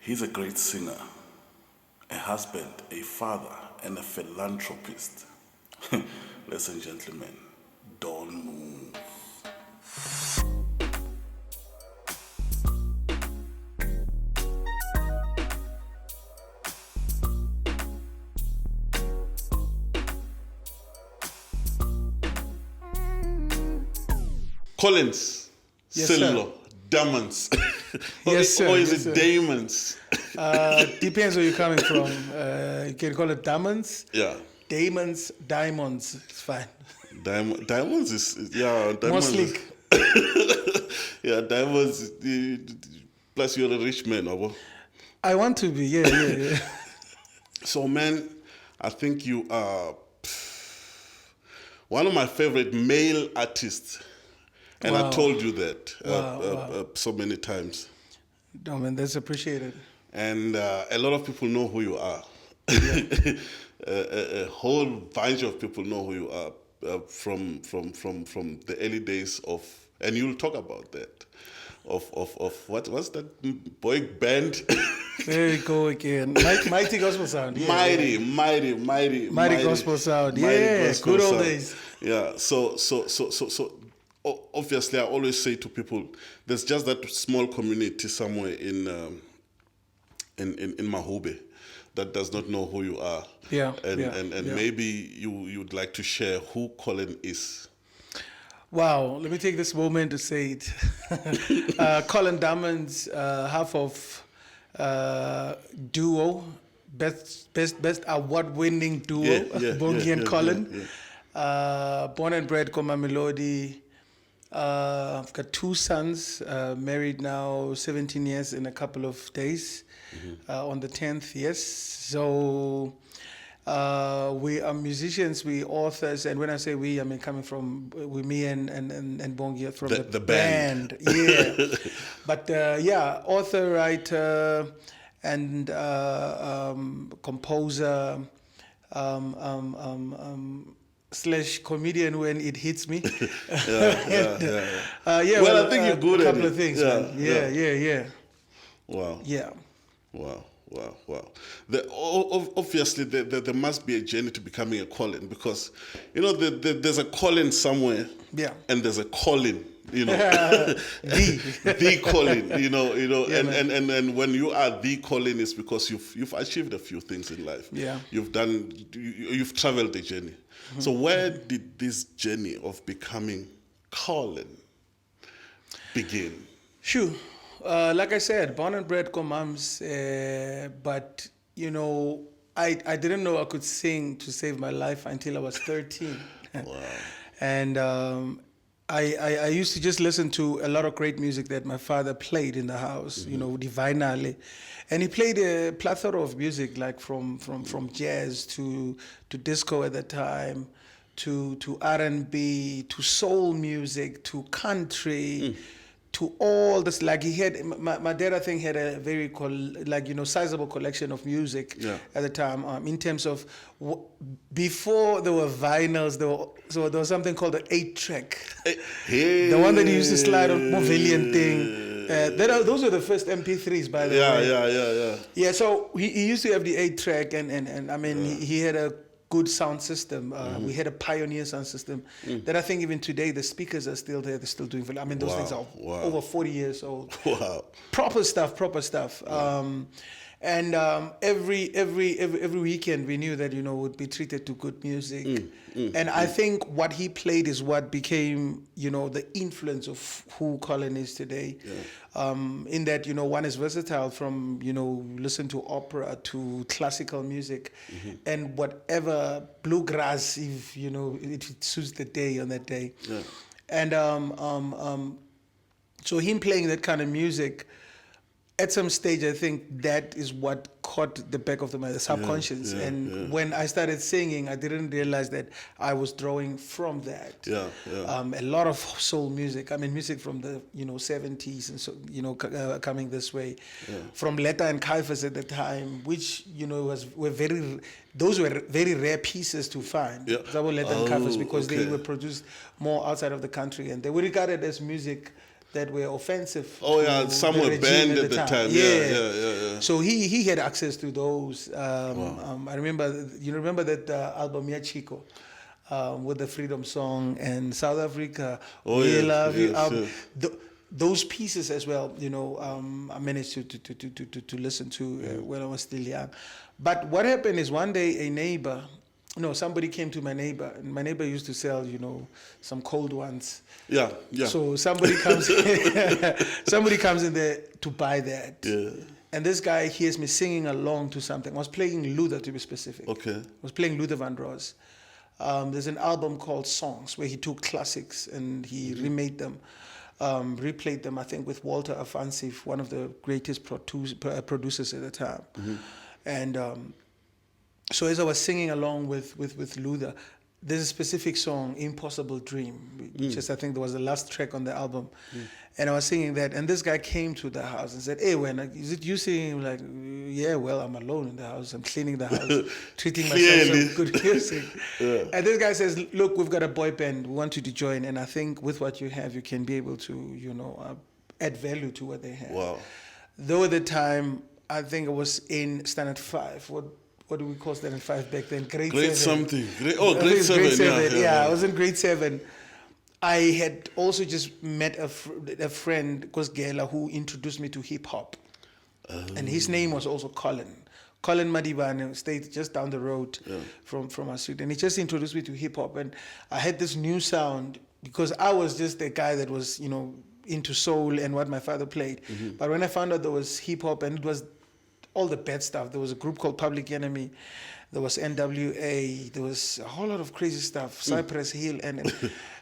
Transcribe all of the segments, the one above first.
He's a great singer, a husband, a father, and a philanthropist. Ladies and gentlemen, don't move. Collins, Yes, Silaule, Damans, Yes, sir. or is Yes, it sir. Damans? Depends where you're coming from. You can call it Damans, Yeah, Damans, Diamonds. It's fine. Diamonds is yeah. More Diamonds sleek. yeah, diamonds. Plus, you're a rich man, Abo. I want to be. Yeah. So, man, I think you are one of my favorite male artists, and I Wow. told you that Wow. so many times. No, man, that's appreciated. And a lot of people know who you are. a whole bunch of people know who you are from the early days of, and you'll talk about that, of what's that boy band? There you go again. Mighty Gospel Sound. Yeah, Mighty Gospel Sound. Mighty Yeah, Gospel good old Sound. days. Yeah. So obviously, I always say to people, there's just that small community somewhere in Mahube that does not know who you are. Yeah, And maybe you'd like to share who Collin is. Wow, let me take this moment to say it. Collin Damans, half of duo, best award-winning duo, Bongi and Collin. Born and bred Koma Melody. I've got two sons, married now 17 years in a couple of days, on the 10th, yes. So we are musicians, we authors, and when I say we, I mean coming from me and Bongi from the band. Yeah. But author, writer, and composer, slash comedian when it hits me. Well, I think you're good at it. A couple of things, man. Yeah. Wow. Yeah. Wow. Obviously, there must be a journey to becoming a Collin, because, there's a Collin somewhere, and there's a Collin, the Collin, and when you are the Collin, it's because you've achieved a few things in life. Yeah. You've traveled the journey. Mm-hmm. So where did this journey of becoming Collin begin? Sure. Like I said, born and bred Komams, but I didn't know I could sing to save my life until I was 13. Wow. And I used to just listen to a lot of great music that my father played in the house, the vinyl. And he played a plethora of music, like from jazz to disco at the time, to R&B, to soul music, to country, to all this. Like he had, my dad, I think, had a very sizable collection of music at the time. In terms of before there were vinyls, there was something called the 8-track, the one that you used to slide on, Movilian thing. Those were the first MP3s, by the way. Yeah. So he used to have the 8-track, and I mean he had a good sound system. We had a Pioneer sound system that I think even today the speakers are still there. They're still doing. I mean, those things are over 40 years old. Wow. Proper stuff. And every weekend we knew that would be treated to good music. And I think what he played is what became the influence of who Collin is today. In that one is versatile from listen to opera to classical music, and whatever bluegrass, if it suits the day on that day. And so him playing that kind of music, at some stage, I think that is what caught the back of my subconscious. When I started singing, I didn't realize that I was drawing from that. A lot of soul music. I mean, music from the 70s and so coming this way, from Letta and Kaifas at the time, which were very rare pieces to find. Zabo Letta and Kaifas, because they were produced more outside of the country, and they were regarded as music that were offensive. Oh, to yeah, some the were regime banned at the time. Yeah. So he had access to those. I remember, you remember that album Ya Chico, with the Freedom Song and South Africa, Oh, We yes, Love You. yes, yes. Those pieces as well, you know, I managed to listen to when I was still young. But what happened is one day somebody came to my neighbor, and my neighbor used to sell, you know, some cold ones. Yeah. So somebody comes in there to buy that. Yeah. And this guy hears me singing along to something. I was playing Luther, to be specific. Okay. I was playing Luther Vandross. There's an album called Songs where he took classics and he remade them, replayed them, I think, with Walter Afansi, one of the greatest producers at the time. And so as I was singing along with Luther, there's a specific song, Impossible Dream, which is, I think, that was the last track on the album. And I was singing that, and this guy came to the house and said, "Hey, is it you singing?" Like, yeah, well, I'm alone in the house. I'm cleaning the house, treating myself some good music. And this guy says, "Look, we've got a boy band. We want you to join, and I think with what you have, you can be able to, you know, add value to what they have." Wow. Though at the time, I think I was in Standard 5. What do we call Standard 5 back then? Grade 7. Something. Grade Grade 7. 7. Yeah, I was in grade 7. I had also just met a friend, Kosgela, who introduced me to hip hop. And his name was also Collin. Collin Madibane stayed just down the road from our street. And he just introduced me to hip hop. And I had this new sound because I was just a guy that was, you know, into soul and what my father played. But when I found out there was hip hop, and it was all the bad stuff. There was a group called Public Enemy. There was NWA. There was a whole lot of crazy stuff. Cypress Hill.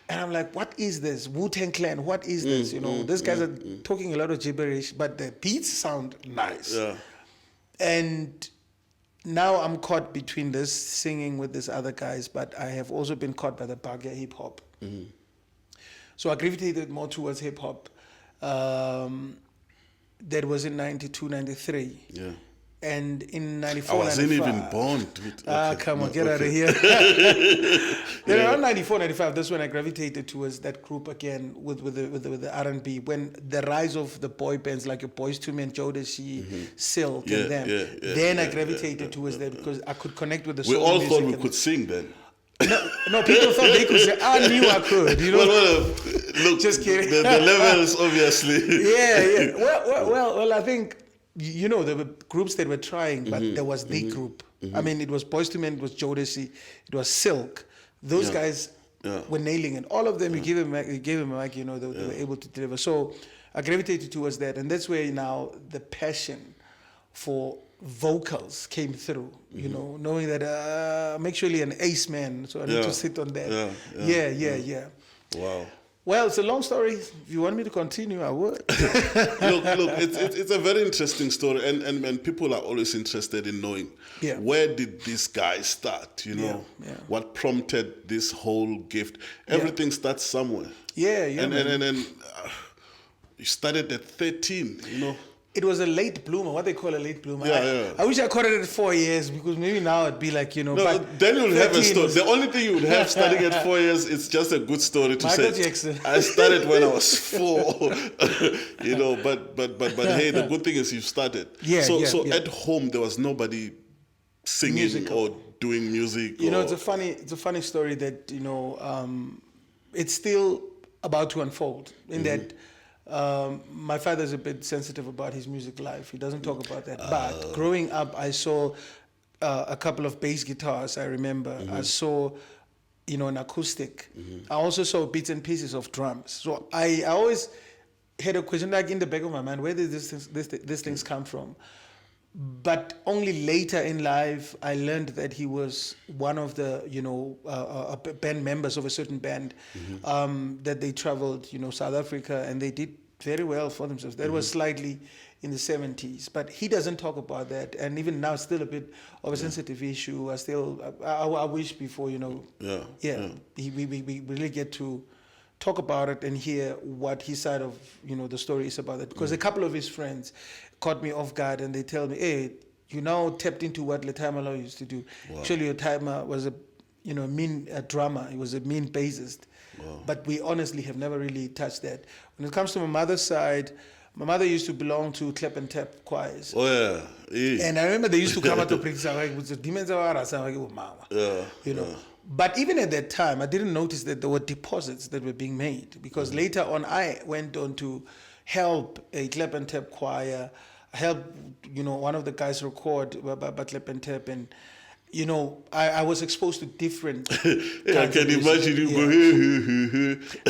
And I'm like, what is this? Wu-Tang Clan, what is this? You know, these guys are talking a lot of gibberish, but the beats sound nice. Yeah. And now I'm caught between this singing with these other guys, but I have also been caught by the bug hip hop. So I gravitated more towards hip hop. That was in 92, 93. Yeah. And in 94, I wasn't 95, even born. Come on, get out of here. Then around 94, 95, that's when I gravitated towards that group again with the R&B, when the rise of the boy bands like your Boys to Men, Jodeci, Silk, and them. Then I gravitated towards that because I could connect with the soul We all music. thought we could sing then. No, people thought they could say, I knew I could, you know. Look, just kidding. The levels, obviously. Yeah. Well, I think, you know, there were groups that were trying, but there was the group. I mean, it was Boys to Men, it was Jodeci, it was Silk. Those guys were nailing it. All of them, you give them a mic, you know, they were able to deliver. So I gravitated towards that, and that's where now the passion for vocals came through, you know, knowing that I'm actually an ace man, so I need to sit on that. Yeah. Wow. Well, it's a long story. If you want me to continue, I would. Look, it's a very interesting story, and people are always interested in knowing where did this guy start, you know? What prompted this whole gift? Everything starts somewhere. And you started at 13, you know? It was a late bloomer, what they call a late bloomer. I wish I caught it at 4 years, because maybe now it'd be like, you know. No, but then you'll have a story. The only thing you would have starting at 4 years is just a good story to Michael say. Jackson. I started when I was 4, you know. But hey, the good thing is you started. So at home there was nobody singing Musical. or doing music. You know, it's a funny story that, you know, it's still about to unfold in that. My father's a bit sensitive about his music life. He doesn't talk about that. But growing up, I saw a couple of bass guitars, I remember. I saw, you know, an acoustic. I also saw bits and pieces of drums. So I always had a question like in the back of my mind, where did these things come from? But only later in life, I learned that he was one of the, you know, band members of a certain band, that they traveled, you know, South Africa, and they did very well for themselves. That was slightly in the 70s, but he doesn't talk about that. And even now, still a bit of a sensitive issue. I wish before, you know, we really get to talk about it and hear what his side of, you know, the story is about it. Because a couple of his friends caught me off guard, and they tell me, hey, you now tapped into what Nhlanhla used to do. Wow. Actually, Nhlanhla was a mean drummer. He was a mean bassist. But we honestly have never really touched that. When it comes to my mother's side, my mother used to belong to clap and tap choirs. Oh yeah. And I remember they used to come out to practice. You know. But even at that time, I didn't notice that there were deposits that were being made, because later on I went on to help a clap and tap choir, help one of the guys record by clap and tap, and I was exposed to different. I can imagine you go.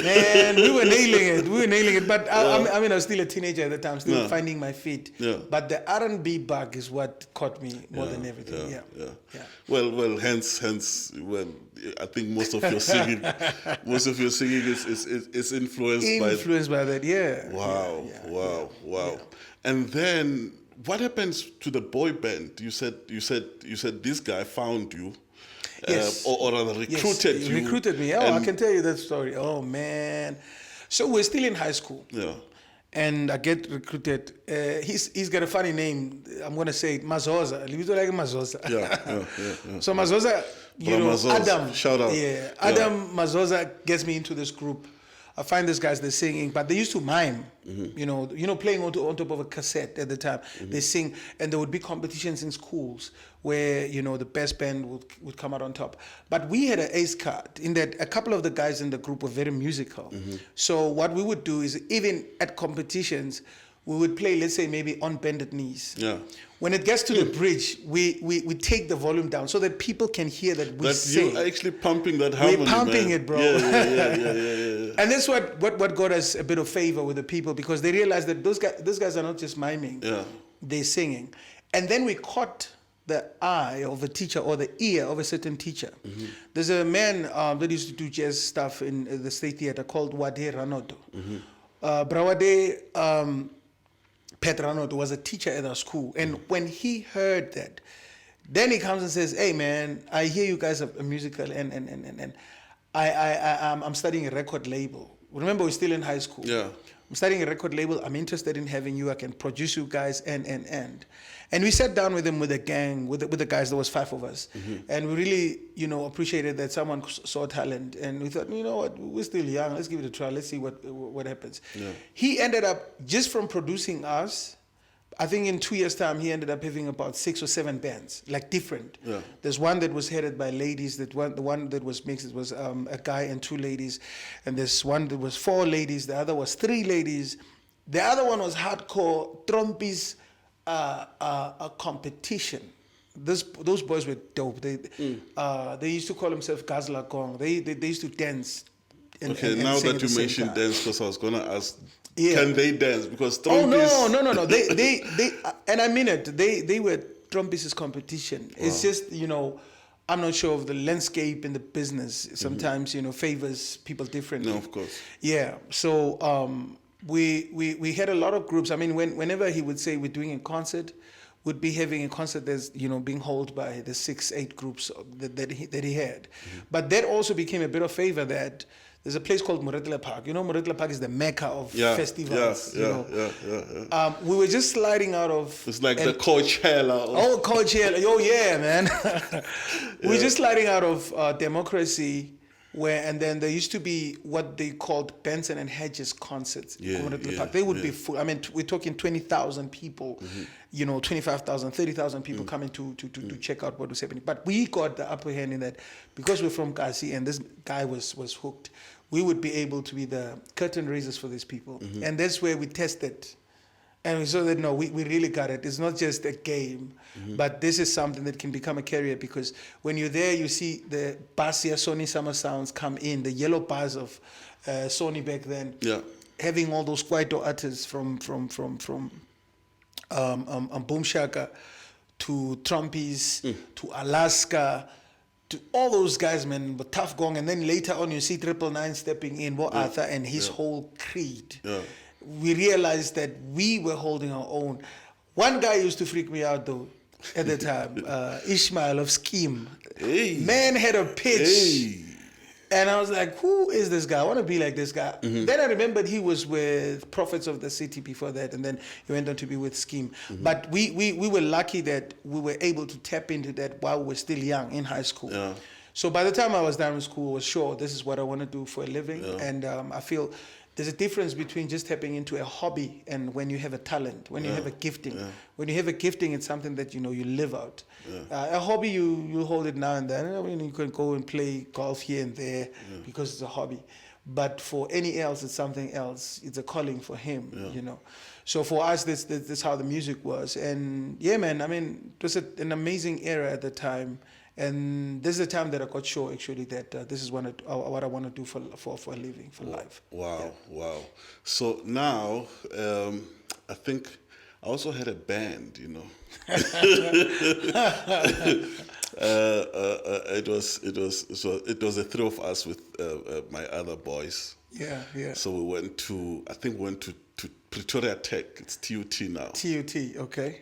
Man, we were nailing it. But I mean, I was still a teenager at the time, still finding my feet. Yeah. But the R&B bug is what caught me more than everything. Yeah. Well, hence, I think most of your singing, is influenced by that. Yeah. Wow. And then, what happens to the boy band? You said this guy found you, or rather recruited you. Recruited me. I can tell you that story. Oh man! So we're still in high school. Yeah. And I get recruited. He's got a funny name. I'm gonna say it, Mazoza. Like Mazoza. Yeah. So Mazoza, Adam. Shout out. Yeah. Adam Mazoza gets me into this group. I find these guys, they're singing, but they used to mime, playing on top of a cassette at the time. They sing, and there would be competitions in schools where, the best band would come out on top. But we had an ace card in that a couple of the guys in the group were very musical. So what we would do is, even at competitions, we would play, let's say, maybe On Bended Knees. Yeah. When it gets to the bridge, we take the volume down so that people can hear that we sing. You're actually pumping that harmony, we're pumping it, bro. Yeah. And that's what got us a bit of favor with the people, because they realized that those guys are not just miming. Yeah. They're singing. And then we caught the eye of a teacher or the ear of a certain teacher. There's a man that used to do jazz stuff in the State Theatre called Wade Ranoto. Brawade Petranoto was a teacher at our school, and when he heard that, then he comes and says, "Hey man, I hear you guys are musical, and I'm studying a record label. Remember, we're still in high school. Yeah, I'm studying a record label. I'm interested in having you. I can produce you guys, and we sat down with him, with a gang, with the guys. There was 5 of us, and we really, appreciated that someone saw talent, and we thought, you know what, we're still young. Let's give it a try. Let's see what happens. Yeah. He ended up, just from producing us, I think in 2 years' time, he ended up having about 6 or 7 bands, like different. Yeah. There's one that was headed by ladies. The one that was mixed, it was a guy and 2 ladies, and there's one that was 4 ladies. The other was 3 ladies. The other one was hardcore trompies. A competition. Those boys were dope. They used to call themselves Gazla Gong. They used to dance. And now that you mentioned dance, because I was gonna ask, can they dance? Because trompies. Oh no. They and I mean it. They were trompies' competition. Wow. It's just I'm not sure of the landscape in the business. Sometimes favors people differently. No, of course. Yeah. So. We had a lot of groups. I mean, whenever he would say we're doing a concert, we'd be having a concert that's being held by the 6-8 groups that he had. But that also became a bit of favor that there's a place called Moretele Park. Moretele Park is the mecca of festivals. Yeah. We were just sliding out of. It's like the Coachella. Coachella. Oh yeah, man. We were just sliding out of Democracy. And then there used to be what they called Benson and Hedges concerts. Park. They would be full. I mean, we're talking 20,000 people, 25,000, 30,000 people coming to check out what was happening. But we got the upper hand in that, because we're from Kasi and this guy was hooked. We would be able to be the curtain raisers for these people. And that's where we tested. And we saw that, no, we really got it. It's not just a game, but this is something that can become a career, because when you're there, you see the Basia Sony Summer Sounds come in, the yellow bars of Sony back then, having all those Kwaito artists from Boom Shaka to Trumpies to Alaska, to all those guys, man, but Tough Gong. And then later on, you see 999 stepping in, Arthur and his whole creed. Yeah. We realized that we were holding our own. One guy used to freak me out, though, at the time. Ishmael of Scheme. Hey. Man had a pitch. Hey. And I was like, who is this guy? I want to be like this guy. Then I remembered he was with Prophets of the City before that, and then he went on to be with Scheme. But we were lucky that we were able to tap into that while we were still young in high school. Yeah. So by the time I was done with school, I was sure this is what I want to do for a living. And I feel there's a difference between just tapping into a hobby and when you have a talent, when you have a gifting. When you have a gifting, it's something that, you know, you live out. A hobby, you hold it now and then. I mean, you can go and play golf here and there because it's a hobby. But for any else, it's something else. It's a calling for him, you know. So for us, this how the music was. And yeah, man, I mean, it was an amazing era at the time. And this is the time that I got sure, actually, that this is what I want to do for a living, for life. Wow, wow. So now, I think I also had a band, you know. It was the three of us with my other boys. Yeah, yeah. So we went to Pretoria Tech. It's TUT now. TUT, okay.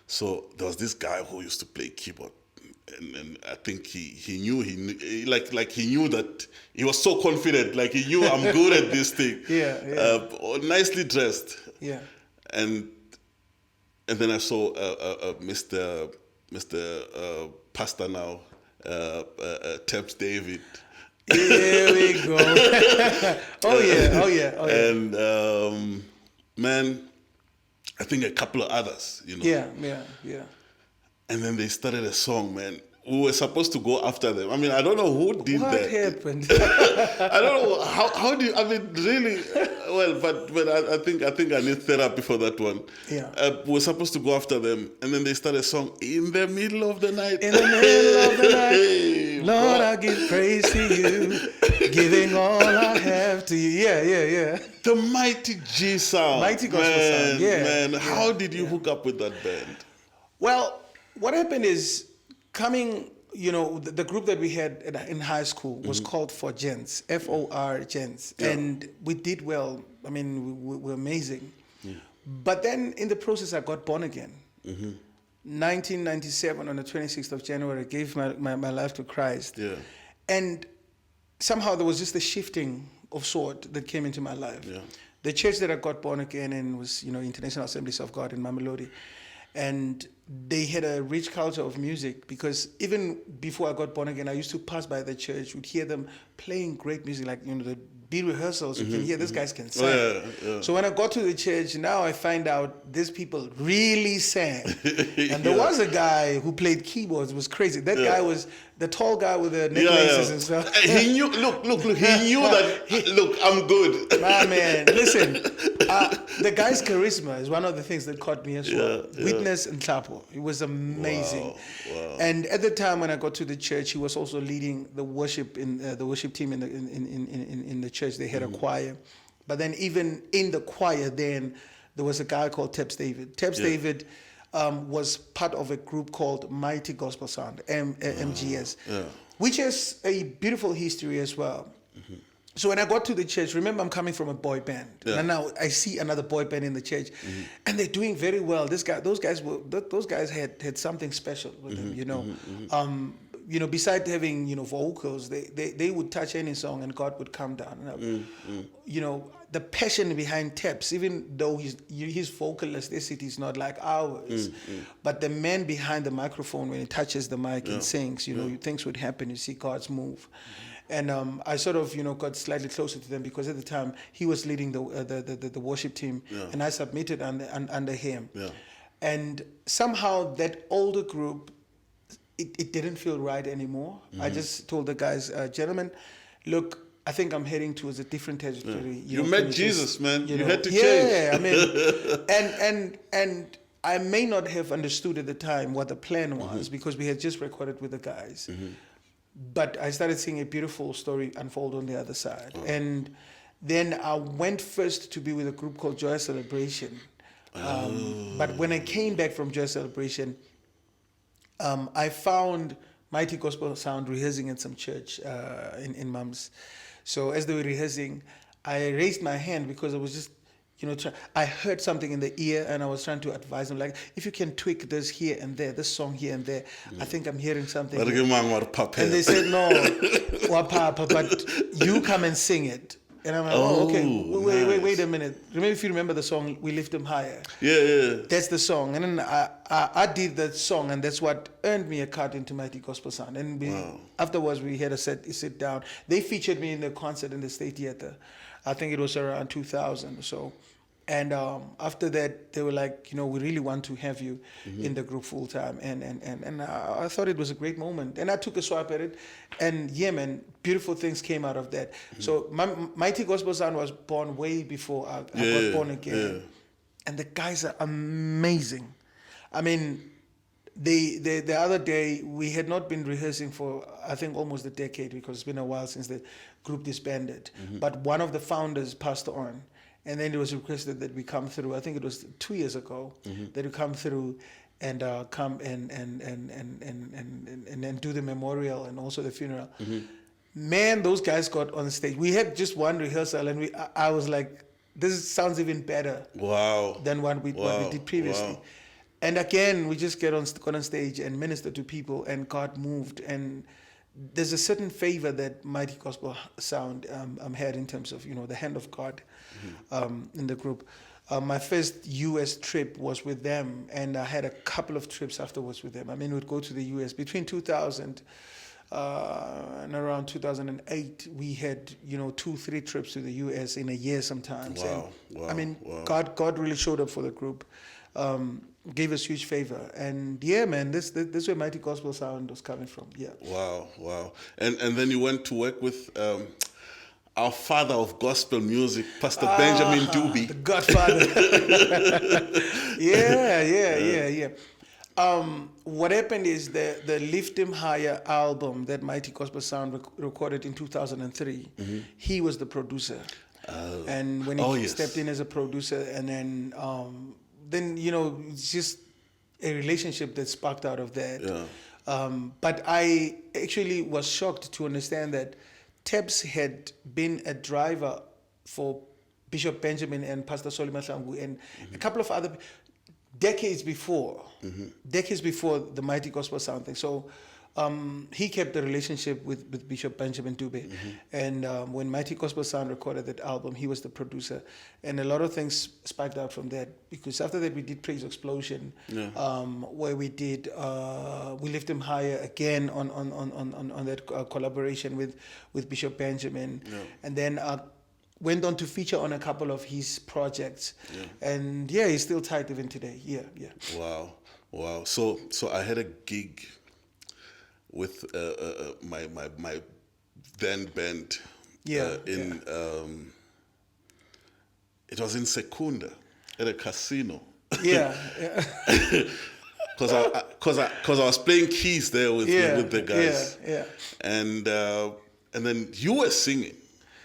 So there was this guy who used to play keyboard. And I think he knew that he was so confident, like he knew I'm good at this thing. Nicely dressed. Yeah. And then I saw Mr. Pastor now, Taps David. Here we go. Oh yeah. And man, I think a couple of others, you know. Yeah. And then they started a song, man. We were supposed to go after them. I mean, I don't know who did that. What happened? I don't know how do you, I mean, really, well, but I think I need therapy for that one. Yeah. We were supposed to go after them, and then they started a song, In the Middle of the Night. In the middle of the night, hey, Lord, I give praise to you, giving all I have to you. Yeah. The Mighty G sound. Mighty gospel sound, Man, how did you hook up with that band? Well, what happened is, coming, you know, the group that we had in high school was called For Gents, FOR Gents, and we did well. I mean, we were amazing. But then in the process, I got born again. 1997, on the 26th of January, I gave my life to Christ. Yeah. And somehow there was just a shifting of sort that came into my life. Yeah. The church that I got born again in was, you know, International Assemblies of God in Mamelodi. And they had a rich culture of music, because even before I got born again, I used to pass by the church, would hear them playing great music, like, you know, the big rehearsals, you can hear these guys can sing. Yeah. So when I got to the church, now I find out these people really sang. And there was a guy who played keyboards. It was crazy. That guy was the tall guy with the necklaces and stuff. He knew, look, he knew that, look, I'm good. My man, listen, the guy's charisma is one of the things that caught me as well. Witness and Tlapo. It was amazing. Wow. And at the time when I got to the church, he was also leading the worship team in the church. They had a choir. But then even in the choir then, there was a guy called Taps David. David was part of a group called Mighty Gospel Sound, MGS, which has a beautiful history as well. So when I got to the church, remember I'm coming from a boy band, and now I see another boy band in the church, and they're doing very well. Those guys had something special with them, you know. You know, besides having, you know, vocals, they would touch any song and God would come down. You know, the passion behind Taps, even though his vocal elasticity is not like ours, but the man behind the microphone, when he touches the mic and sings, you know, things would happen. You see God's move. And I sort of, you know, got slightly closer to them, because at the time he was leading the worship team, and I submitted under him. And somehow that older group, it didn't feel right anymore. I just told the guys, gentlemen, look, I think I'm heading towards a different territory. You met Jesus, man. You had to change. Yeah, I mean, and I may not have understood at the time what the plan was, because we had just recorded with the guys. But I started seeing a beautiful story unfold on the other side. And then I went first to be with a group called Joy Celebration. But when I came back from Joy Celebration, I found Mighty Gospel Sound rehearsing in some church in Mums. So as they were rehearsing, I raised my hand because I was just, you know, I heard something in the ear, and I was trying to advise them, like, if you can tweak this here and there, this song here and there, I think I'm hearing something. And they said, no, Papa, but you come and sing it. And I'm like, okay, wait a minute. Remember, if you remember the song, We Lift Him Higher. Yeah. That's the song. And then I did that song, and that's what earned me a cut into Mighty Gospel Sound. And afterwards, we had a sit down. They featured me in the concert in the State Theatre. I think it was around 2000 or so. And after that, they were like, we really want to have you in the group full time. And I thought it was a great moment. And I took a swipe at it. And yeah, man, beautiful things came out of that. So Mighty Gospel Sound was born way before I got born again. Yeah. And the guys are amazing. I mean, the other day, we had not been rehearsing for, I think, almost a decade, because it's been a while since the group disbanded. But one of the founders passed on. And then it was requested that we come through. I think it was 2 years ago that we come through and come and do the memorial and also the funeral. Man, those guys got on stage. We had just one rehearsal, and I was like, this sounds even better. Than what we did previously. And again, we just got on stage and ministered to people, and God moved. And there's a certain favor that Mighty Gospel Sound had in terms of, the hand of God in the group. My first U.S. trip was with them, and I had a couple of trips afterwards with them. I mean, we'd go to the U.S. Between 2000 and around 2008, we had, 2-3 trips to the U.S. in a year sometimes. I mean, God really showed up for the group. Gave us huge favor, and yeah, man, this where Mighty Gospel Sound was coming from. Yeah. Wow. And then you went to work with our father of gospel music, Pastor Benjamin Dube, the Godfather. Yeah. What happened is the Lift Him Higher album that Mighty Gospel Sound recorded in 2003. He was the producer, and when he stepped in as a producer, and then it's just a relationship that sparked out of that. But I actually was shocked to understand that Tebbs had been a driver for Bishop Benjamin and Pastor Nhlanhla and a couple of other decades before the Mighty Gospel Sound thing. So he kept the relationship with Bishop Benjamin Dube. And when Mighty Gospel Sound recorded that album, he was the producer. And a lot of things spiked out from that, because after that we did Praise Explosion, where we did We Lift Him Higher again on that collaboration with Bishop Benjamin. And then went on to feature on a couple of his projects. And he's still tight even today. Wow. So I had a gig with my then band it was in Secunda at a casino. Because I was playing keys there with the guys. And then you were singing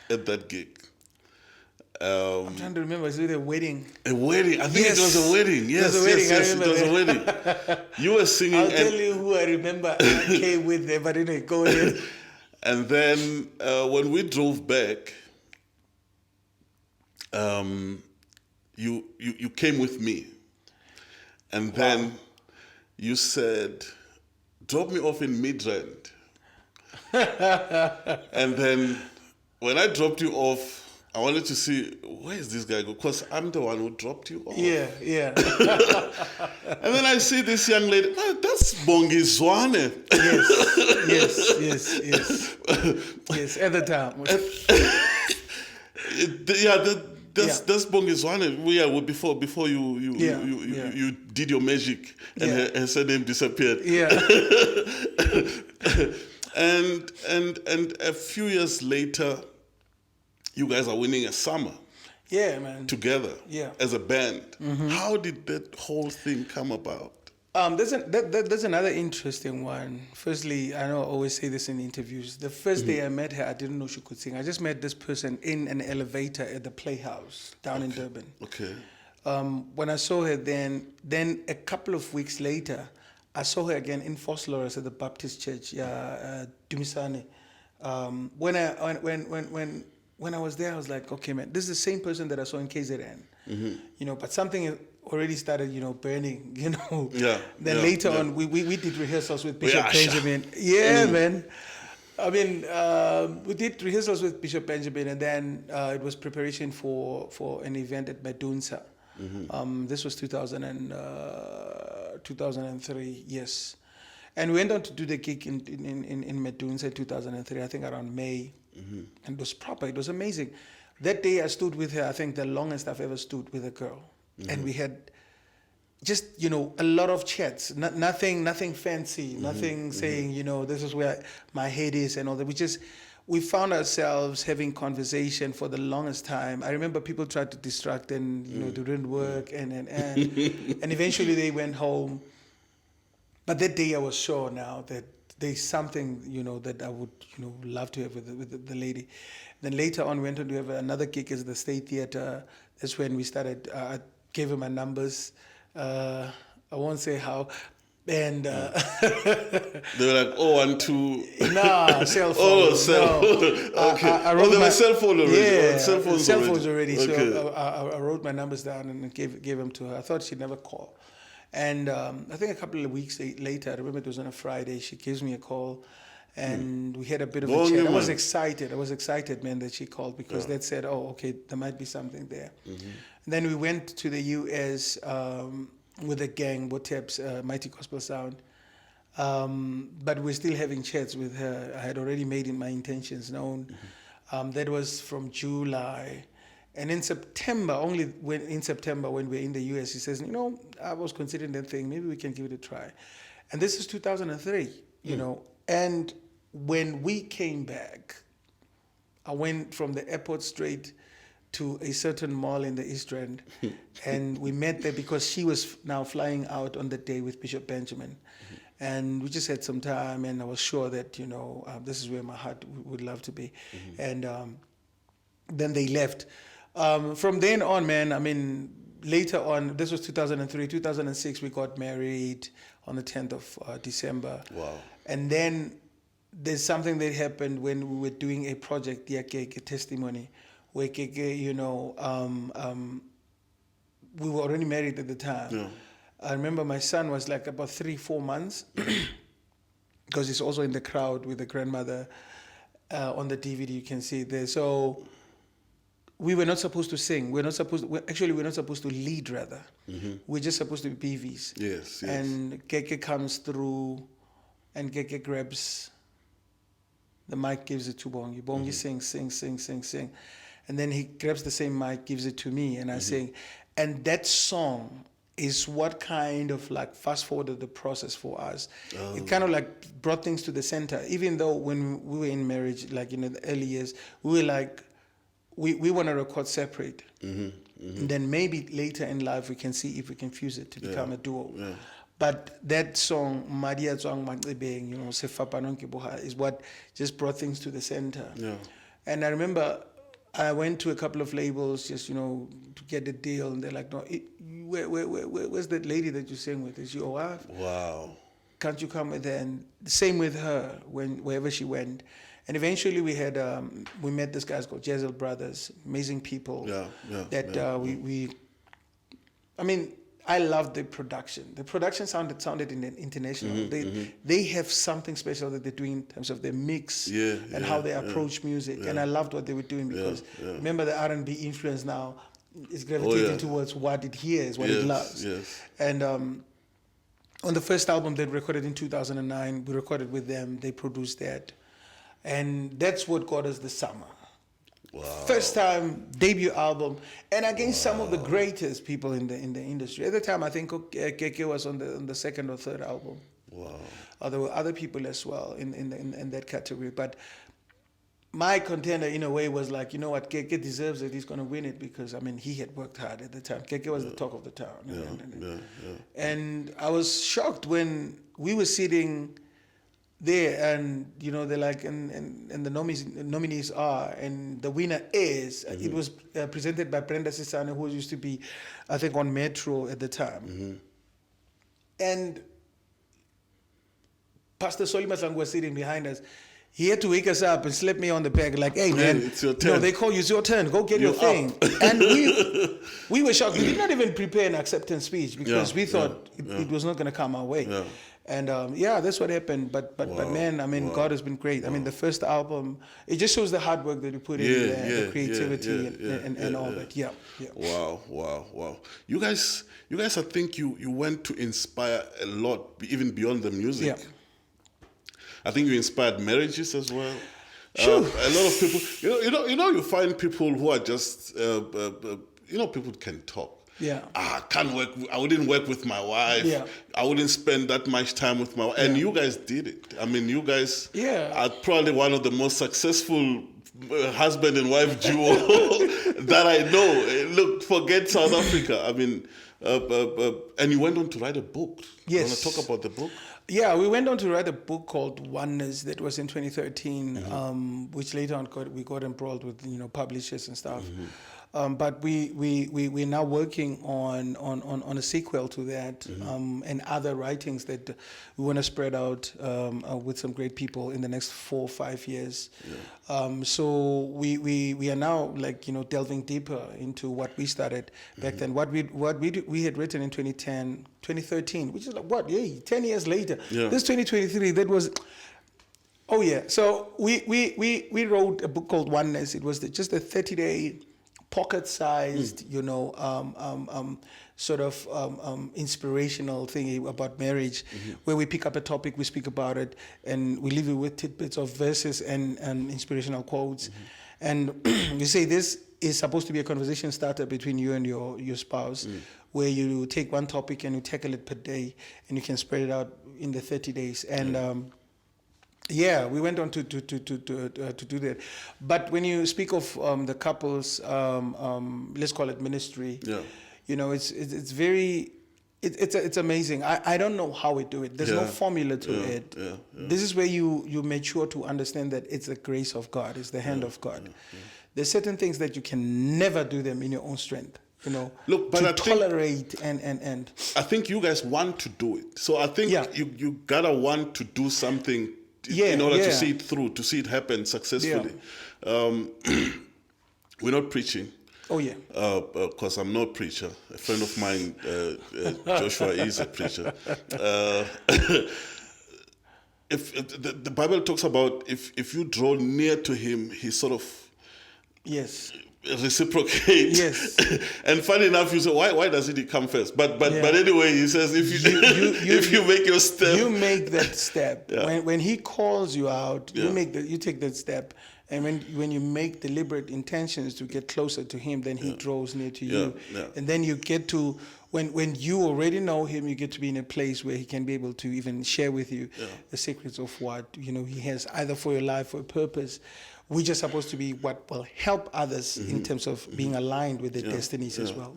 at that gig. I'm trying to remember. Was it a wedding? A wedding. I think it was a wedding. Yes, it was a wedding. You were singing. I'll tell you who I remember. I came with them, but anyway, go ahead. And then when we drove back, you came with me, and then you said, "Drop me off in Midrand." And then when I dropped you off, I wanted to see, where is this guy go? Because I'm the one who dropped you off. Yeah. And then I see this young lady. Oh, that's Bongi Zwane. Yes. At the time. That's Bongi Zwane. Before you did your magic and her name disappeared. And a few years later, you guys are winning a summer. Yeah, man. Together. As a band. How did that whole thing come about? There's another interesting one. Firstly, I know I always say this in interviews. The first day I met her, I didn't know she could sing. I just met this person in an elevator at the Playhouse down in Durban. Okay. When I saw her then a couple of weeks later, I saw her again in Vosloorus at the Baptist Church, Dumisane. When I was there, I was like, okay, man, this is the same person that I saw in KZN. But something already started, burning, Then later on, we did rehearsals with Bishop Benjamin. Man. I mean, we did rehearsals with Bishop Benjamin, and then it was preparation for an event at Medunsa. This was 2003, yes. And we went on to do the gig in Medunsa in 2003, I think around May. And it was proper, it was amazing. That day I stood with her, I think the longest I've ever stood with a girl. And we had just, a lot of chats, nothing fancy, nothing saying, this is where my head is and all that. We found ourselves having conversation for the longest time. I remember people tried to distract and, it didn't work and eventually they went home. But that day I was sure now that there's something, that I would, love to have with the lady. Then later on, we went on to have another gig at the State Theatre. That's when we started, I gave her my numbers. I won't say how. And they were like, 012. Nah, cell phone. Oh, cell phone. Okay. There were cell phone already. Yeah, cell phones already. Okay. So I wrote my numbers down and gave them to her. I thought she'd never call. And I think a couple of weeks later, I remember it was on a Friday, she gives me a call and we had a bit of a chat. I was excited, man, that she called because that said, oh, okay, there might be something there. And then we went to the US with a gang, Boteps, Mighty Gospel Sound. But we're still having chats with her. I had already made my intentions known. That was from July. And in September, when we're in the US, he says, I was considering that thing, maybe we can give it a try. And this is 2003, and when we came back, I went from the airport straight to a certain mall in the East End, and we met there because she was now flying out on the day with Bishop Benjamin. And we just had some time, and I was sure that, this is where my heart would love to be. And then they left. From then on, man, I mean, later on, this was 2003, 2006, we got married on the 10th of December. Wow. And then there's something that happened when we were doing a project, a testimony, where, we were already married at the time. Yeah. I remember my son was like about 3-4 months, because he's also in the crowd with the grandmother on the DVD, you can see it there. So we were not supposed to sing. We're not supposed to lead, rather. We're just supposed to be BVs. Yes. And Keke comes through, and Keke grabs the mic, gives it to Bongi. Bongi sing. And then he grabs the same mic, gives it to me, and I sing. And that song is what kind of like fast forwarded the process for us. It kind of like brought things to the center. Even though when we were in marriage, like in the early years, we were like, we want to record separate. And then maybe later in life we can see if we can fuse it to become a duo. Yeah. But that song, Madia Zwang Magbeng, is what just brought things to the center. Yeah. And I remember I went to a couple of labels just, to get the deal, and they're like, no, where's that lady that you sang with? Is she your wife? Wow. Can't you come with her? And same with her wherever she went. And eventually we had we met these guys called Jezel Brothers, amazing people. I loved the production. The production sounded international. They have something special that they're doing in terms of their mix and how they approach music. And I loved what they were doing because remember the R&B influence now is gravitating towards what it hears, what it loves. Yes. And on the first album they recorded in 2009, we recorded with them. They produced that. And that's what got us the summer. Wow. First time debut album, and against some of the greatest people in the industry. At the time, I think Keke was on the second or third album. Wow. There were other people as well in that category. But my contender, in a way, was like, you know what, Keke deserves it. He's going to win it because, he had worked hard at the time. Keke was the talk of the town. And I was shocked when we were sitting there, and they're like, and the nominees are, and the winner is. It was presented by Brenda Sisane, who used to be, I think, on Metro at the time. And Pastor Soli Mahlangu was sitting behind us. He had to wake us up and slap me on the back like, hey, man, it's your turn. No, they call you, it's your turn. Go get your thing. And we were shocked. We did not even prepare an acceptance speech because we thought it was not going to come our way. Yeah. And that's what happened. But man, I mean, God has been great. I mean, the first album, it just shows the hard work that we put in there, the creativity and all that. Yeah. Wow. You guys, I think you went to inspire a lot, even beyond the music. Yeah. I think you inspired marriages as well. A lot of people, you find people who are just, people can talk. Yeah. I wouldn't work with my wife. Yeah. I wouldn't spend that much time with my wife. And you guys did it. I mean, you guys are probably one of the most successful husband and wife duo that I know. Look, forget South Africa. I mean, and you went on to write a book. Yes. You want to talk about the book? Yeah, we went on to write a book called Oneness that was in 2013, which later on we got embroiled with publishers and stuff. But we're now working on a sequel to that and other writings that we want to spread out with some great people in the next 4 or 5 years. So we are now delving deeper into what we started back then. What we had written in 2013, which is 10 years later. Yeah. This 2023. That was. Oh yeah. So we wrote a book called Oneness. It was just a 30-day. Pocket-sized, sort of inspirational thing about marriage, where we pick up a topic, we speak about it, and we leave it with tidbits of verses and inspirational quotes. And you say this is supposed to be a conversation starter between you and your spouse, where you take one topic and you tackle it per day, and you can spread it out in the 30 days. And we went on to do that. But when you speak of the couples, let's call it ministry, it's very, it's amazing. I don't know how we do it. There's no formula to it. This is where you mature to understand that it's the grace of God, it's the hand of God. There's certain things that you can never do them in your own strength. Look, but to tolerate and I think you guys want to do it. So I think you gotta want to do something in order to see it through, to see it happen successfully. We're not preaching. Oh yeah. Because I'm not a preacher. A friend of mine, Joshua, is a preacher. If the Bible talks about if you draw near to Him, He sort of reciprocate. Yes. And funny enough, you say, why doesn't He come first? But anyway, He says if you make your step, you make that step. When He calls you out, you take that step. And when you make deliberate intentions to get closer to Him, then He draws near to you. And then you get to when you already know Him, you get to be in a place where He can be able to even share with you the secrets of what He has either for your life or a purpose. We're just supposed to be what will help others in terms of being aligned with their destinies as well.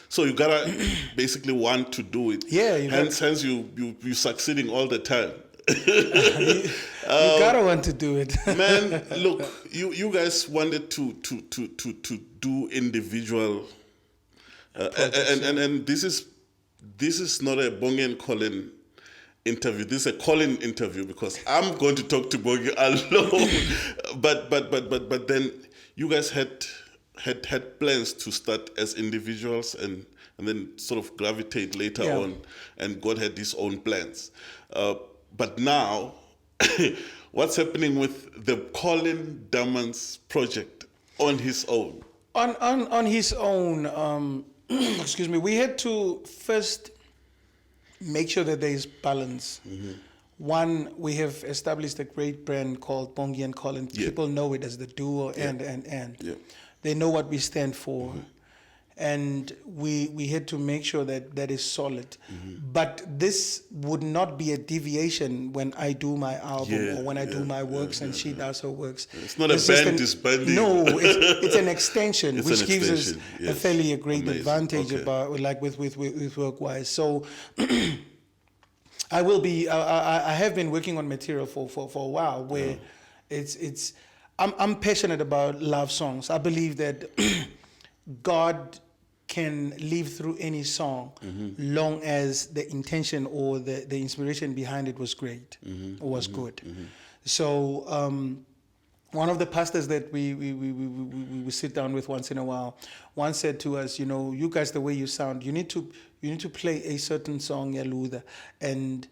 So you gotta basically want to do it. Hence you succeeding all the time. You gotta want to do it. Man, look, you guys wanted to do individual, and this is not a Bongi and Collin interview. This is a Collin interview because I'm going to talk to Bongi alone. but then you guys had plans to start as individuals and then sort of gravitate later on, and God had His own plans. But now, what's happening with the Collin Damans project on his own? On his own, excuse me, we had to first make sure that there is balance. One, we have established a great brand called Bongi and Collin. People know it as the duo and. They know what we stand for. And we had to make sure that is solid. But this would not be a deviation when I do my album or when I do my works and she does her works. It's not a band disbanding. No, it's an extension, which gives us a great advantage about with work-wise. So I have been working on material for a while where I'm passionate about love songs. I believe that God can live through any song long as the intention or the inspiration behind it was great or was good. So one of the pastors that we sit down with once in a while, once said to us, you guys, the way you sound, you need to play a certain song, Yaluda, and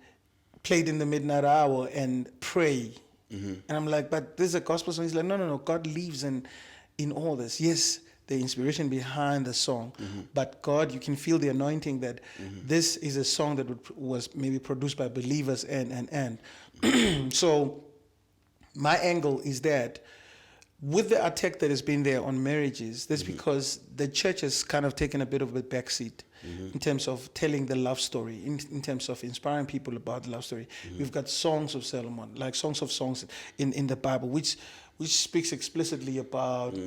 play it in the midnight hour and pray. And I'm like, but this is a gospel song. He's like, no, God lives in all this. Yes, the inspiration behind the song, but God, you can feel the anointing that this is a song that was maybe produced by believers and. So my angle is that with the attack that has been there on marriages, that's because the church has kind of taken a bit of a backseat in terms of telling the love story, in terms of inspiring people about the love story. We've got songs of Solomon, like songs of songs in the Bible, which speaks explicitly about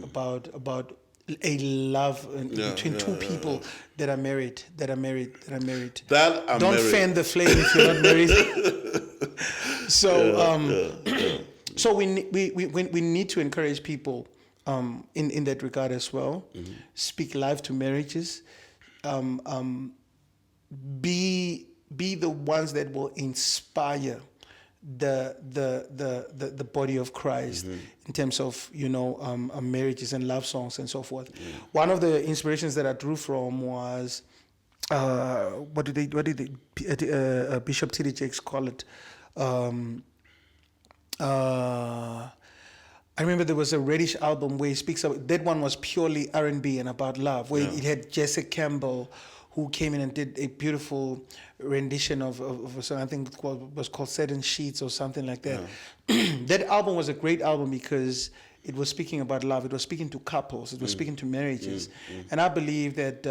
a love between two people that are married. Don't fan the flame if you're not married. So so we need to encourage people in that regard as well. Speak life to marriages. Be the ones that will inspire the body of Christ in terms of marriages and love songs and so forth. One of the inspirations that I drew from was what did Bishop T.D. Jakes call it? I remember there was a Reddish album where he speaks about, that one was purely R&B and about love, where it had Jesse Campbell, who came in and did a beautiful rendition of a song, I think it was called Seven Sheets or something like that. That album was a great album because it was speaking about love. It was speaking to couples. It was speaking to marriages. And I believe that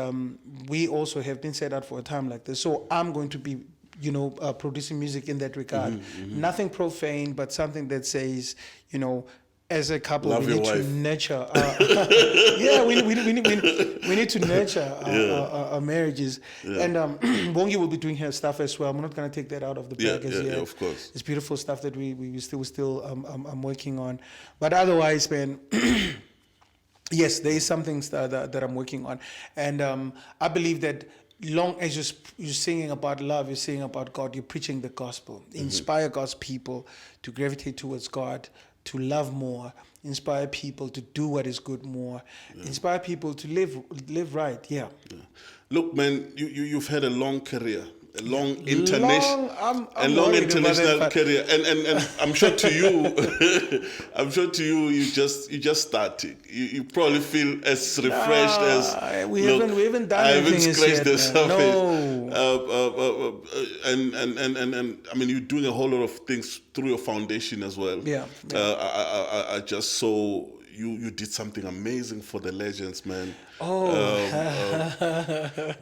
we also have been set out for a time like this. So I'm going to be producing music in that regard. Nothing profane, but something that says, as a couple, love we need your wife. To nurture. We need to nurture our marriages. And Bongi will be doing her stuff as well. I'm not going to take that out of the bag as yet. Yeah, of course. It's beautiful stuff that we still I'm working on. But otherwise, man, yes, there is some things that I'm working on, and I believe that long as you're singing about love, you're singing about God, you're preaching the gospel, inspire God's people to gravitate towards God, to love more, inspire people to do what is good more, inspire people to live right. Look, man, you've had a long career, a long international career, and I'm sure to you, you just started. You probably feel as refreshed as we haven't done I haven't anything scratched the yet, surface. No. And I mean, you're doing a whole lot of things through your foundation as well. I just saw you did something amazing for the Legends, man.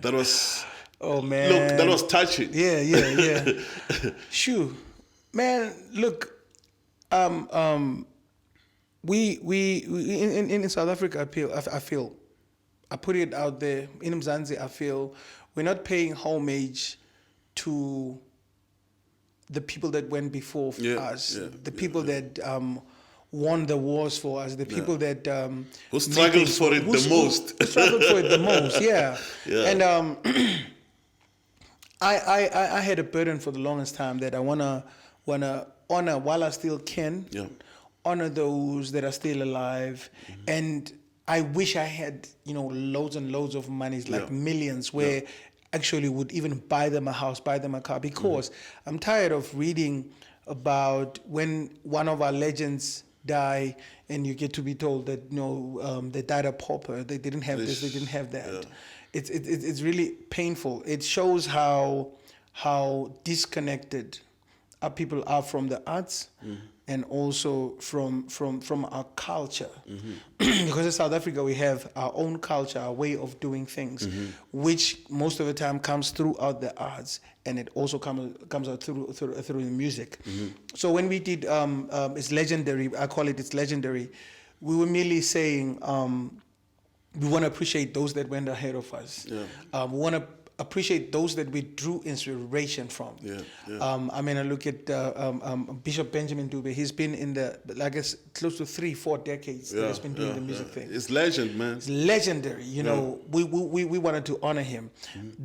That was. Oh man! Look, that was touching. Yeah. Shoo, man. Look, we in South Africa, I feel, I put it out there in Mzansi. I feel we're not paying homage to the people that went before us, the people that won the wars for us, the people that who struggled for it the most. Who struggled for it the most, yeah. And I had a burden for the longest time that I wanna honor while I still can, honor those that are still alive, and I wish I had loads and loads of monies, like millions, where actually would even buy them a house, buy them a car, because I'm tired of reading about when one of our legends die and you get to be told that they died a pauper, they didn't have this, they didn't have that. It's really painful. It shows how disconnected our people are from the arts and also from our culture. Because in South Africa we have our own culture, our way of doing things, which most of the time comes throughout the arts, and it also comes out through the music. So when we did it's legendary, I call it It's Legendary, we were merely saying we want to appreciate those that went ahead of us. We want to appreciate those that we drew inspiration from. I mean, I look at Bishop Benjamin Dube. He's been in close to 3-4 decades that he's been doing the music thing. It's legend, man. It's legendary. We wanted to honor him.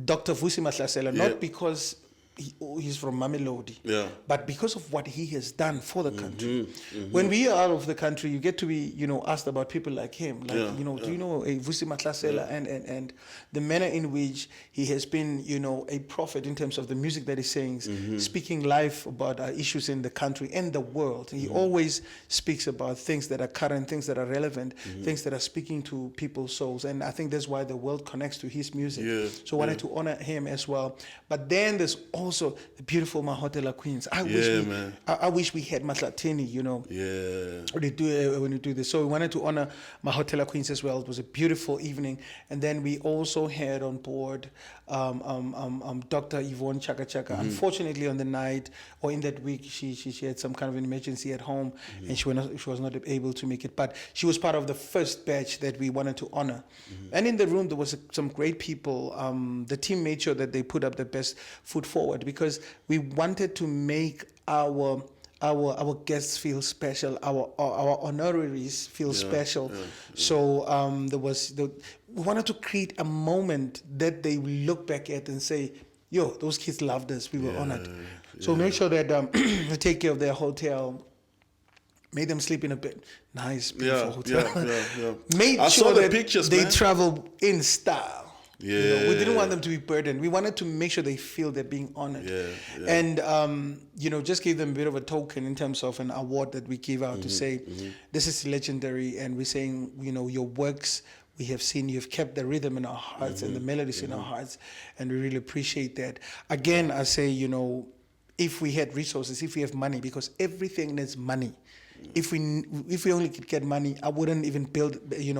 Dr. Vusi Mahlasela, not because he's from Mamelodi. Yeah. But because of what he has done for the country, when we are out of the country, you get to be, asked about people like him. Like, do you know Vusi Mahlasela and the manner in which he has been, a prophet in terms of the music that he sings, speaking life about issues in the country and the world. He always speaks about things that are current, things that are relevant, things that are speaking to people's souls. And I think that's why the world connects to his music. Yeah. So I wanted to honor him as well. But then there's also the beautiful Mahotela Queens. I wish we had Mahlatini, when you do this. So we wanted to honor Mahotela Queens as well. It was a beautiful evening. And then we also had on board Dr. Yvonne Chaka Chaka. Unfortunately, on the night or in that week, she had some kind of an emergency at home, and she was not able to make it. But she was part of the first batch that we wanted to honor. And in the room, there was some great people. The team made sure that they put up the best foot forward, because we wanted to make our guests feel special, our honoraries feel special. So we wanted to create a moment that they will look back at and say, yo, those kids loved us, we were honored. So make sure that we take care of their hotel, made them sleep in a bit nice, beautiful hotel. Made sure that pictures, they travel in style. We didn't want them to be burdened. We wanted to make sure they feel they're being honored. And, just gave them a bit of a token in terms of an award that we give out to say, this is legendary. And we're saying, your works, we have seen you have kept the rhythm in our hearts and the melodies in our hearts. And we really appreciate that. Again, I say, if we had resources, if we have money, because everything needs money. If we only could get money, I wouldn't even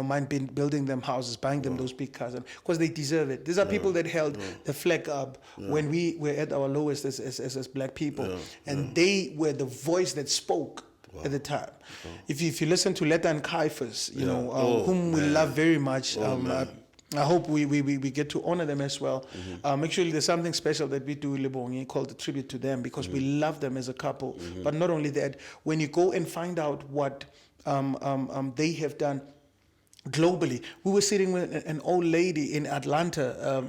mind building them houses, buying them those big cars, because they deserve it. These are people that held the flag up when we were at our lowest as black people, and they were the voice that spoke at the time. If you listen to Letta and Caiaphas, whom we love very much, I hope we get to honor them as well. Actually, there's something special that we do in Lebongi called the tribute to them, because we love them as a couple. But not only that, when you go and find out what they have done globally. We were sitting with an old lady in Atlanta,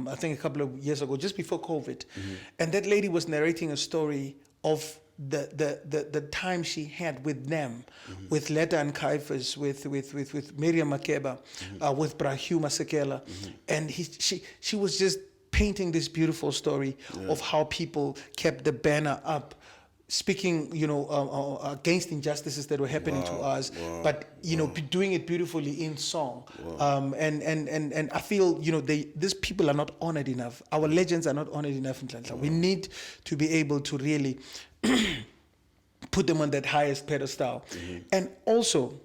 I think a couple of years ago, just before COVID. And that lady was narrating a story of the time she had with them, with Letta and Caiaphas, with Miriam Makeba, with Brahuma Sekela, and she was just painting this beautiful story of how people kept the banner up, speaking, against injustices that were happening to us, but doing it beautifully in song. And I feel these people are not honored enough. Our legends are not honored enough in Nhlanhla. We need to be able to really put them on that highest pedestal. And also,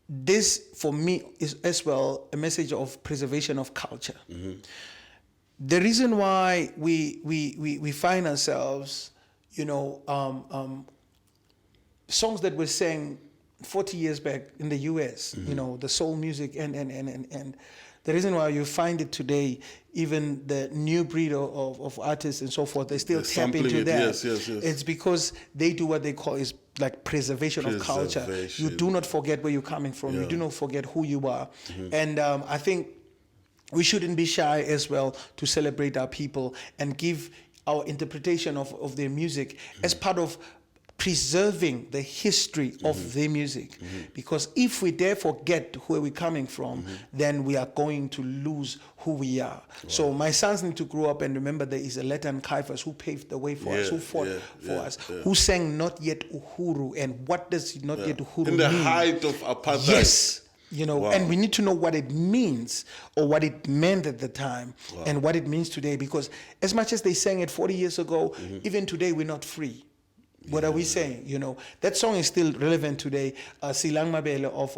this for me is as well a message of preservation of culture. The reason why we find ourselves, songs that were sang 40 years back in the US, the soul music, and the reason why you find it today, even the new breed of artists and so forth, they still tap into that. Yes. It's because they do what they call is like preservation of culture. You do not forget where you're coming from. You do not forget who you are. And I think we shouldn't be shy as well to celebrate our people and give our interpretation of their music as part of preserving the history of their music. Because if we dare forget where we're coming from, then we are going to lose who we are. So my sons need to grow up and remember there is a Letta and Caiaphas who paved the way for us, who fought for us, who sang Not Yet Uhuru. And what does Not Yet Uhuru mean? In the height of apartheid. Yes. And we need to know what it means or what it meant at the time and what it means today. Because as much as they sang it 40 years ago, even today we're not free. What are we saying? That song is still relevant today. Silaule of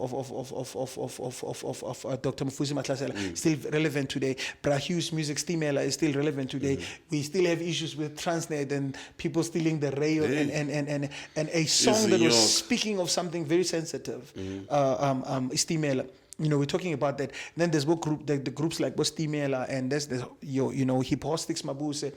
Dr. Mfusi Mahlasela still relevant today. Brahu's music, Stimela, is still relevant today. We still have issues with Transnet and people stealing the rail and a song that was speaking of something very sensitive. Stimela. We're talking about that. And then there's the groups like Stimela, and there's the Hip Hostics Mabuse.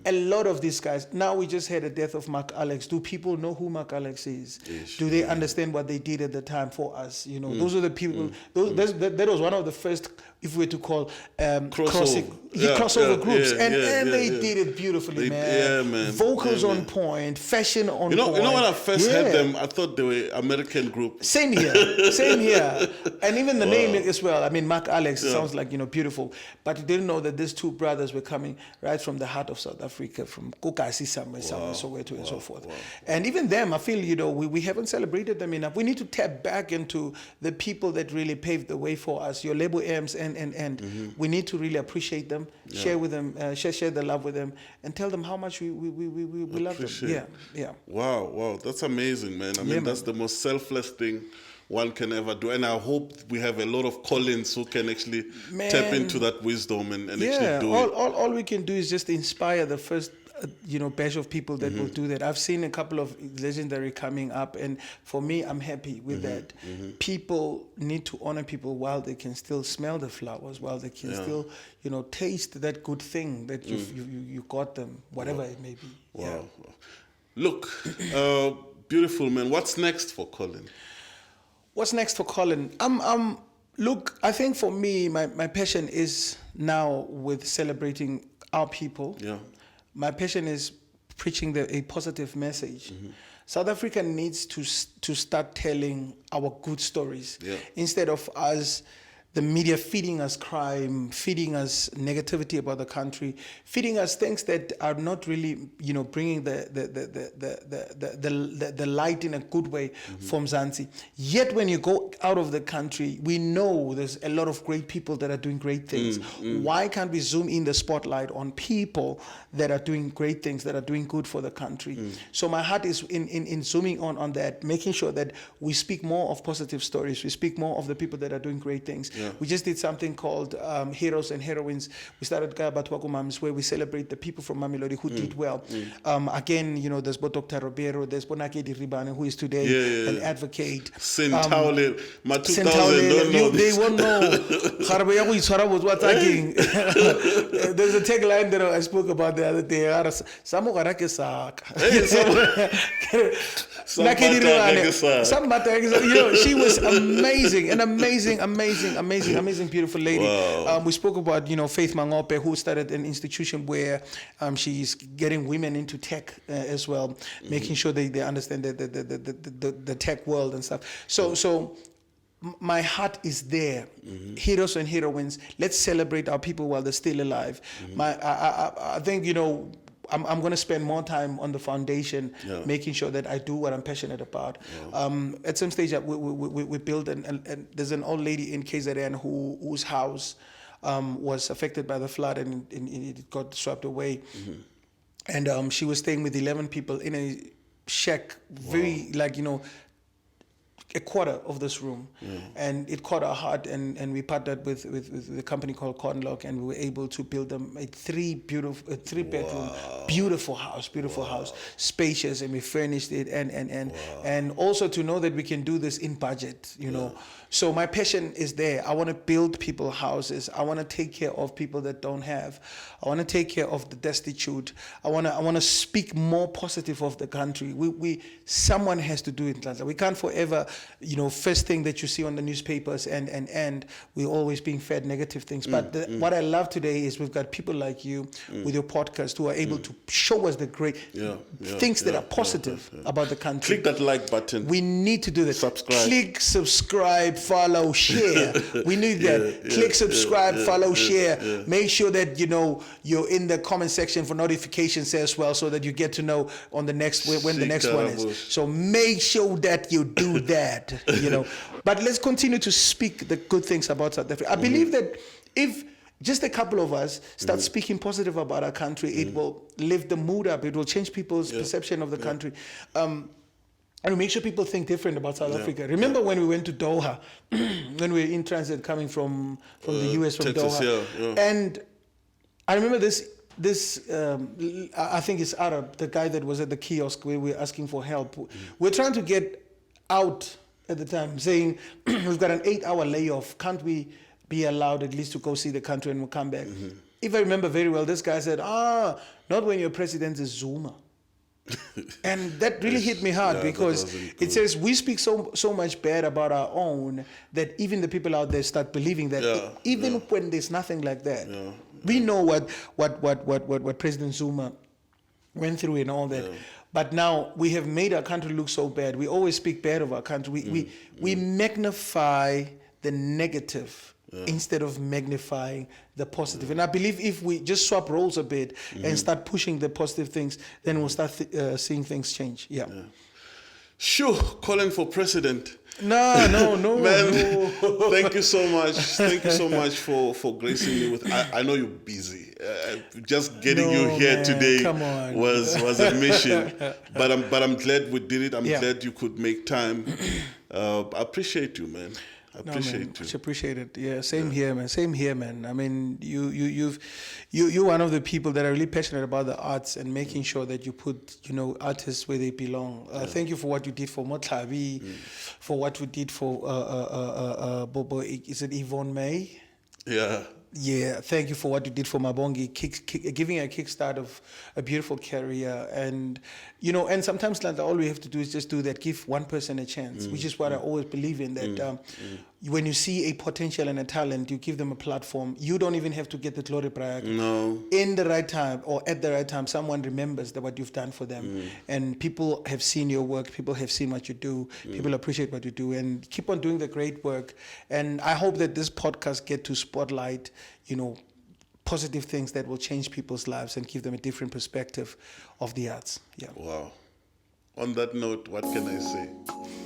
A lot of these guys, now we just had a death of Mark Alex. Do people know who Mark Alex is? Do they understand what they did at the time for us? You know, those are the people, that was one of the first, if we were to call, crossover groups. And they did it beautifully, man. Vocals on point, fashion on point. You know when I first heard them, I thought they were American group. Same here. And even the name as well. I mean, Mark Alex sounds like, beautiful. But you didn't know that these two brothers were coming right from the heart of South Africa, from Kokasi somewhere, Soweto and so forth. And even them, I feel, we haven't celebrated them enough. We need to tap back into the people that really paved the way for us, your label M's, and we need to really appreciate them, share with them, share the love with them, and tell them how much we love them. Yeah. Wow, that's amazing, man. I mean, that's the most selfless thing one can ever do, and I hope we have a lot of Collins who can actually tap into that wisdom and actually do it. All we can do is just inspire the first batch of people that will do that. I've seen a couple of legendary coming up, and for me, I'm happy with that. People need to honor people while they can still smell the flowers, while they can still, taste that good thing that you got them, whatever it may be. Wow. Look, beautiful, man. What's next for Collin? What's next for Collin? Look, I think for me, my passion is now with celebrating our people. Yeah. My passion is preaching a positive message. South Africa needs to start telling our good stories instead of us, the media, feeding us crime, feeding us negativity about the country, feeding us things that are not really, bringing the light in a good way from Mzansi. Yet when you go out of the country, we know there's a lot of great people that are doing great things. Why can't we zoom in the spotlight on people that are doing great things, that are doing good for the country? So my heart is in zooming on that, making sure that we speak more of positive stories. We speak more of the people that are doing great things. We just did something called Heroes and Heroines. We started Kaya Batwaku Mams, where we celebrate the people from Mamelodi who did well. Again, there's Dr. Roberto, there's Bonakedi Ribane, who is today an advocate. Silaule, my 2000 don't know this. They won't know. There's a tagline that I spoke about the other day. She was amazing, an amazing, beautiful lady. Wow. We spoke about, Faith Mangope, who started an institution where she's getting women into tech as well, making sure they understand the tech world and stuff. So my heart is there. Heroes and heroines, let's celebrate our people while they're still alive. I think, I'm going to spend more time on the foundation, making sure that I do what I'm passionate about. At some stage, we built, and there's an old lady in KZN whose house was affected by the flood, and it got swept away. And she was staying with 11 people in a shack, very a quarter of this room, and it caught our heart, and we partnered with a company called Conlock, and we were able to build them a three-bedroom, beautiful house, spacious, and we furnished it, and also to know that we can do this in budget, So my passion is there. I want to build people houses. I want to take care of people that don't have. I want to take care of the destitute. I want to speak more positive of the country. Someone has to do it, Nhlanhla. We can't forever, first thing that you see on the newspapers and we're always being fed negative things. But what I love today is we've got people like you with your podcast who are able to show us the great things that are positive about the country. Click that like button. We need to do that. Subscribe. Click, subscribe, follow, share. We need that. Click, subscribe, follow, share. Make sure that you're in the comment section for notifications as well, so that you get to know on the next when the next one is. So make sure that you do that. But let's continue to speak the good things about South Africa. I believe that if just a couple of us start speaking positive about our country, it will lift the mood up. It will change people's perception of the country. And make sure people think different about South Africa. Remember when we went to Doha, when we were in transit coming from the US, from Texas, Doha. And I remember this I think it's Arab, the guy that was at the kiosk where we were asking for help. We're trying to get out at the time, saying, we've got an 8-hour layoff. Can't we be allowed at least to go see the country and we'll come back? if I remember very well, this guy said, not when your president is Zuma. And that really hit me hard, because it says we speak so much bad about our own that even the people out there start believing that even when there's nothing like that. We know what President Zuma went through and all that. But now we have made our country look so bad. We always speak bad of our country. We magnify the negative instead of magnifying the positive. And I believe if we just swap roles a bit and start pushing the positive things, then we'll start seeing things change. Yeah. Sure, Collin for president. No, man. No. Thank you so much. Thank you so much for gracing me with. I know you're busy. Just getting you here today was a mission. But I'm glad we did it. I'm glad you could make time. I appreciate you, man. Much appreciated. Yeah, same here, man. Same here, man. I mean, you're one of the people that are really passionate about the arts and making sure that you put, artists where they belong. Thank you for what you did for Motlavi, for what you did for Bobo. Is it Yvonne May? Yeah. Yeah, thank you for what you did for Mabongi, giving a kickstart of a beautiful career. And, and sometimes like, all we have to do is just do that, give one person a chance, which is what I always believe in, that when you see a potential and a talent, you give them a platform. You don't even have to get the glory brag. No. In the right time or at the right time, someone remembers what you've done for them. And people have seen your work. People have seen what you do. People appreciate what you do. And keep on doing the great work. And I hope that this podcast get to spotlight, positive things that will change people's lives and give them a different perspective of the arts. Yeah. Wow. On that note, what can I say?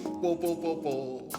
Po, po, po, po.